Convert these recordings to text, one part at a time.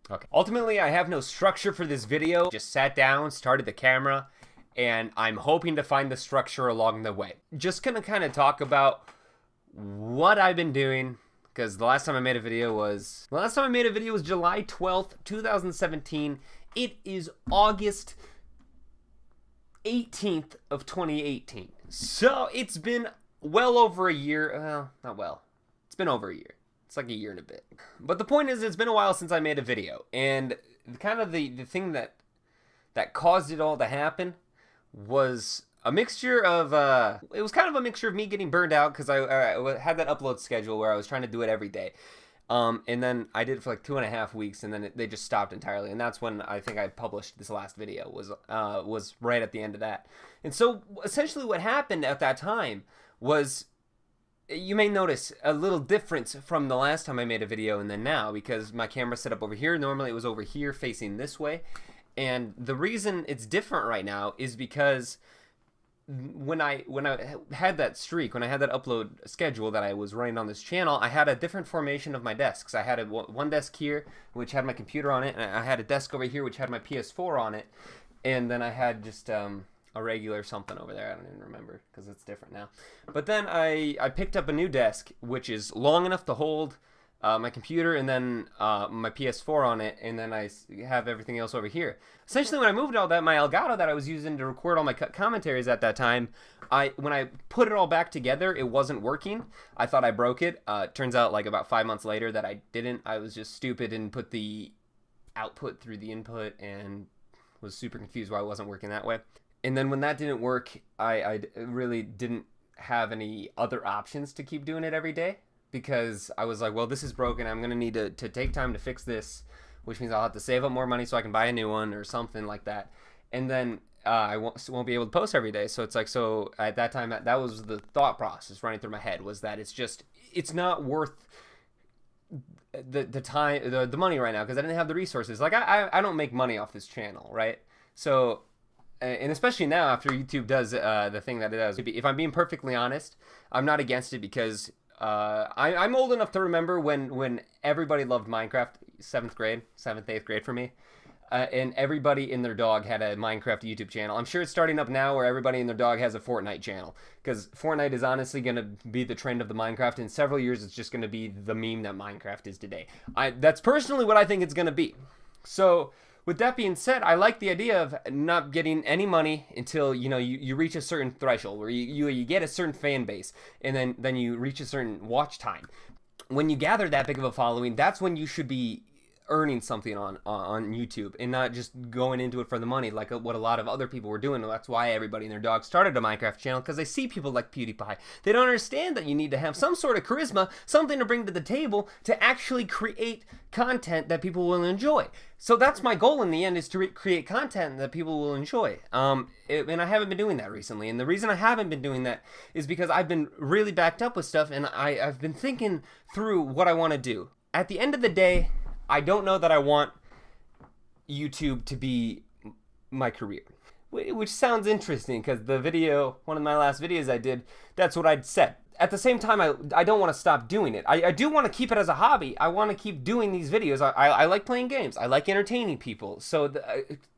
Okay. Ultimately, I have no structure for this video. Just sat down, started the camera, and I'm hoping to find the structure along the way. Just gonna kind of talk about what I've been doing, because the last time I made a video was July 12th, 2017. It is August 18th of 2018. So it's been well over a year. Well, not well. It's been over a year. It's like a year and a bit. But the point is, it's been a while since I made a video. And kind of the thing that caused it all to happen was a mixture of, it was kind of a mixture of me getting burned out because I had that upload schedule where I was trying to do it every day. And then I did it for like 2.5 weeks, and then they just stopped entirely. And that's when I think I published this last video, was right at the end of that. And so essentially what happened at that time was, you may notice a little difference from the last time I made a video and then now, because my camera's set up over here. Normally it was over here facing this way. And the reason it's different right now is because when I had that streak, when I had that upload schedule that I was running on this channel, I had a different formation of my desks. I had one desk here, which had my computer on it, and I had a desk over here, which had my PS4 on it, and then I had just a regular something over there. I don't even remember because it's different now. But then I picked up a new desk, which is long enough to hold my computer and then my PS4 on it, and then I have everything else over here. Essentially, when I moved all that, my Elgato that I was using to record all my commentaries at that time, when I put it all back together, it wasn't working. I thought I broke it. Turns out, like about 5 months later, that I didn't. I was just stupid and put the output through the input and was super confused why it wasn't working that way. And then when that didn't work, I really didn't have any other options to keep doing it every day, because I was like, well, this is broken. I'm going to need to take time to fix this, which means I'll have to save up more money so I can buy a new one or something like that. And then I won't be able to post every day. So it's like, so at that time, that was the thought process running through my head, was that it's not worth the time, the money right now, because I didn't have the resources. Like I don't make money off this channel, right? So, and especially now after YouTube does the thing that it does. If I'm being perfectly honest, I'm not against it, because I'm old enough to remember when everybody loved Minecraft, 7th, 8th grade for me, and everybody and their dog had a Minecraft YouTube channel. I'm sure it's starting up now where everybody and their dog has a Fortnite channel, because Fortnite is honestly going to be the trend of the Minecraft. In several years, it's just going to be the meme that Minecraft is today. That's personally what I think it's going to be. So with that being said, I like the idea of not getting any money until you reach a certain threshold where you get a certain fan base, and then you reach a certain watch time. When you gather that big of a following, that's when you should be earning something on YouTube, and not just going into it for the money like what a lot of other people were doing. That's why everybody and their dog started a Minecraft channel, because they see people like PewDiePie. They don't understand that you need to have some sort of charisma, something to bring to the table to actually create content that people will enjoy. So that's my goal in the end, is to create content that people will enjoy. And I haven't been doing that recently. And the reason I haven't been doing that is because I've been really backed up with stuff, and I've been thinking through what I want to do. At the end of the day, I don't know that I want YouTube to be my career, which sounds interesting, because one of my last videos I did, that's what I'd said. At the same time, I don't want to stop doing it. I do want to keep it as a hobby. I want to keep doing these videos. I like playing games. I like entertaining people. So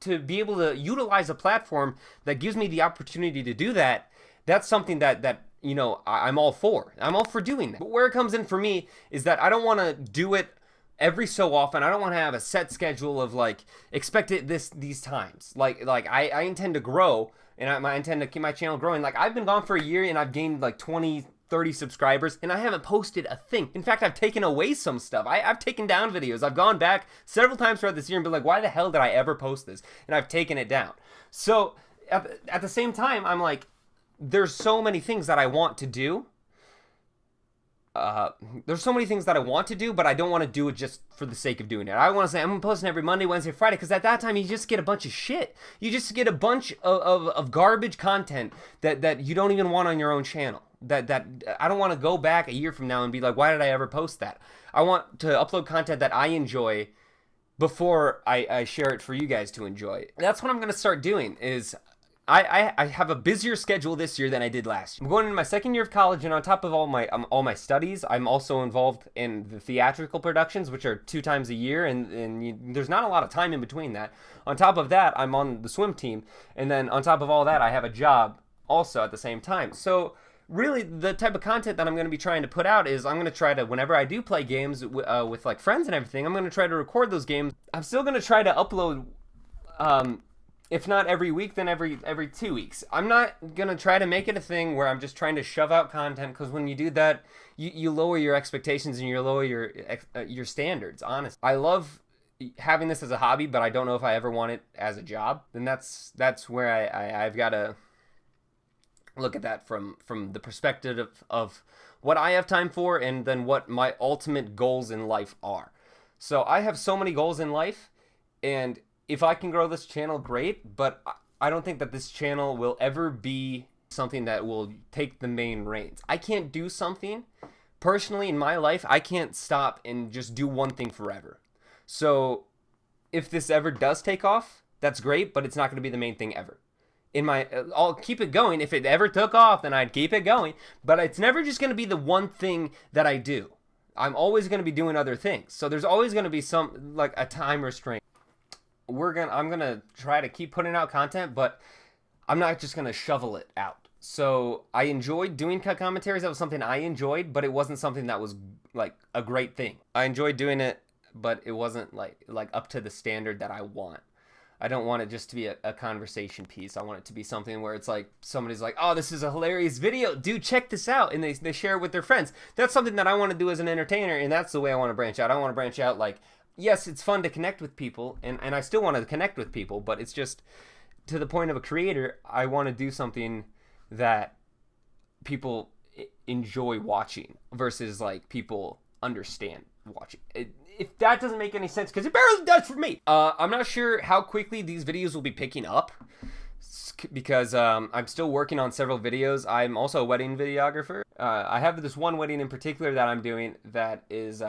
to be able to utilize a platform that gives me the opportunity to do that, that's something that I'm all for. I'm all for doing that. But where it comes in for me is that I don't want to do it every so often. I don't want to have a set schedule of like, expect it these times. Like I intend to grow, and I intend to keep my channel growing. Like, I've been gone for a year and I've gained like 20, 30 subscribers, and I haven't posted a thing. In fact, I've taken away some stuff. I've taken down videos. I've gone back several times throughout this year and been like, why the hell did I ever post this? And I've taken it down. So at the same time, I'm like, there's so many things that I want to do. There's so many things that I want to do, but I don't want to do it just for the sake of doing it. I want to say I'm posting every Monday, Wednesday, Friday, because at that time you just get a bunch of shit. You just get a bunch of garbage content that you don't even want on your own channel. That I don't want to go back a year from now and be like, why did I ever post that? I want to upload content that I enjoy before I share it for you guys to enjoy. That's what I'm going to start doing. Is I have a busier schedule this year than I did last year. I'm going into my second year of college, and on top of all my studies, I'm also involved in the theatrical productions, which are 2 times a year, and there's not a lot of time in between that. On top of that, I'm on the swim team, and then on top of all that, I have a job also at the same time. So really, the type of content that I'm going to be trying to put out is I'm going to try to, whenever I do play games with like friends and everything, I'm going to try to record those games. I'm still going to try to upload, if not every week, then every 2 weeks. I'm not going to try to make it a thing where I'm just trying to shove out content, because when you do that, you lower your expectations and you lower your standards, honestly. I love having this as a hobby, but I don't know if I ever want it as a job. Then that's where I've got to look at that from the perspective of what I have time for, and then what my ultimate goals in life are. So I have so many goals in life, and if I can grow this channel, great, but I don't think that this channel will ever be something that will take the main reins. I can't do something personally in my life. I can't stop and just do one thing forever. So if this ever does take off, that's great, but it's not going to be the main thing ever. I'll keep it going. If it ever took off, then I'd keep it going, but it's never just going to be the one thing that I do. I'm always going to be doing other things. So there's always going to be some, like, a time restraint. I'm going to try to keep putting out content, but I'm not just going to shovel it out. So I enjoyed doing cut commentaries. That was something I enjoyed, but it wasn't something that was like a great thing. I enjoyed doing it, but it wasn't like up to the standard that I want. I don't want it just to be a conversation piece. I want it to be something where it's like somebody's like, oh, this is a hilarious video. Dude, check this out. And they share it with their friends. That's something that I want to do as an entertainer, and that's the way I want to branch out. I want to branch out like, yes, it's fun to connect with people, and I still want to connect with people, but it's just to the point of a creator, I want to do something that people enjoy watching versus like people understand watching. If that doesn't make any sense, because it barely does for me. I'm not sure how quickly these videos will be picking up, because I'm still working on several videos. I'm also a wedding videographer. I have this one wedding in particular that I'm doing that is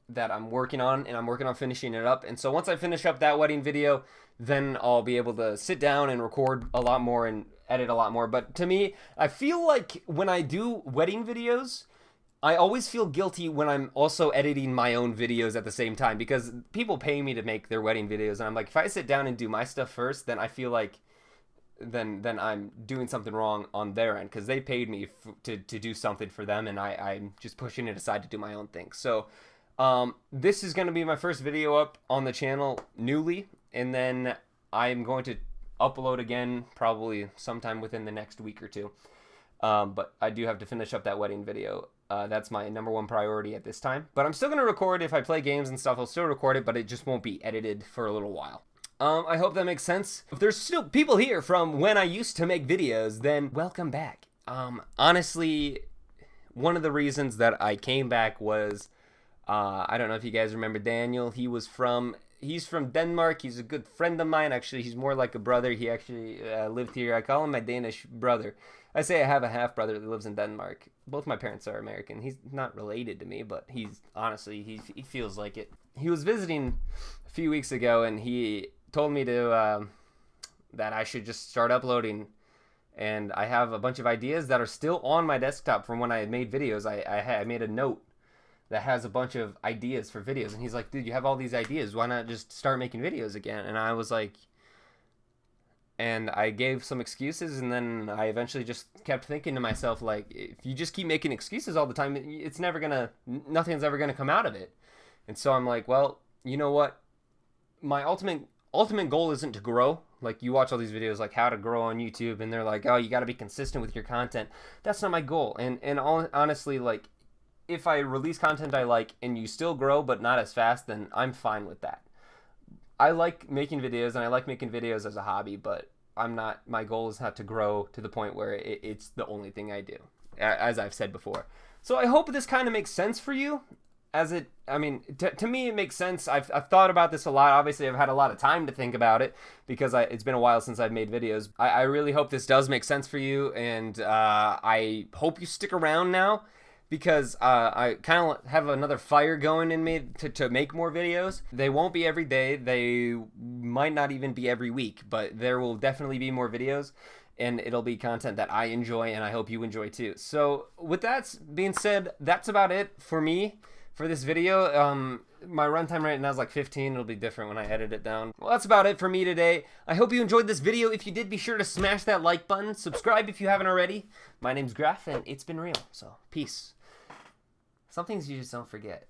that I'm working on, and I'm working on finishing it up. And so once I finish up that wedding video, then I'll be able to sit down and record a lot more and edit a lot more. But to me, I feel like when I do wedding videos, I always feel guilty when I'm also editing my own videos at the same time, because people pay me to make their wedding videos, and I'm like, if I sit down and do my stuff first, then I feel like then I'm doing something wrong on their end, because they paid me to do something for them, and I'm just pushing it aside to do my own thing. So this is going to be my first video up on the channel newly, and then I'm going to upload again probably sometime within the next week or two. But I do have to finish up that wedding video. That's my #1 priority at this time. But I'm still going to record. If I play games and stuff, I'll still record it, but it just won't be edited for a little while. I hope that makes sense. If there's still people here from when I used to make videos, then welcome back. Honestly, one of the reasons that I came back was, I don't know if you guys remember Daniel. He's from Denmark. He's a good friend of mine. Actually, he's more like a brother. He actually lived here. I call him my Danish brother. I say I have a half-brother that lives in Denmark. Both my parents are American. He's not related to me, but he's honestly, he feels like it. He was visiting a few weeks ago, and he told me to that I should just start uploading. And I have a bunch of ideas that are still on my desktop from when I made videos. I made a note that has a bunch of ideas for videos, and he's like, dude, you have all these ideas, why not just start making videos again? And I was like, and I gave some excuses, and then I eventually just kept thinking to myself, like, if you just keep making excuses all the time, it's never gonna, nothing's ever gonna come out of it. And so I'm like, well, you know what, my ultimate goal isn't to grow. Like, you watch all these videos like how to grow on YouTube, and they're like, oh, you got to be consistent with your content. That's not my goal. And honestly, like, if I release content I like and you still grow but not as fast, then I'm fine with that. I like making videos, and I like making videos as a hobby, but my goal is not to grow to the point where it's the only thing I do, as I've said before. So I hope this kind of makes sense for you. To me, it makes sense. I've thought about this a lot. Obviously, I've had a lot of time to think about it, because it's been a while since I've made videos. I really hope this does make sense for you, and I hope you stick around now, because I kind of have another fire going in me to make more videos. They won't be every day. They might not even be every week, but there will definitely be more videos, and it'll be content that I enjoy and I hope you enjoy too. So with that being said, that's about it for me for this video. My runtime right now is like 15. It'll be different when I edit it down. Well, that's about it for me today. I hope you enjoyed this video. If you did, be sure to smash that like button. Subscribe if you haven't already. My name's Graf, and it's been real. So, peace. Some things you just don't forget.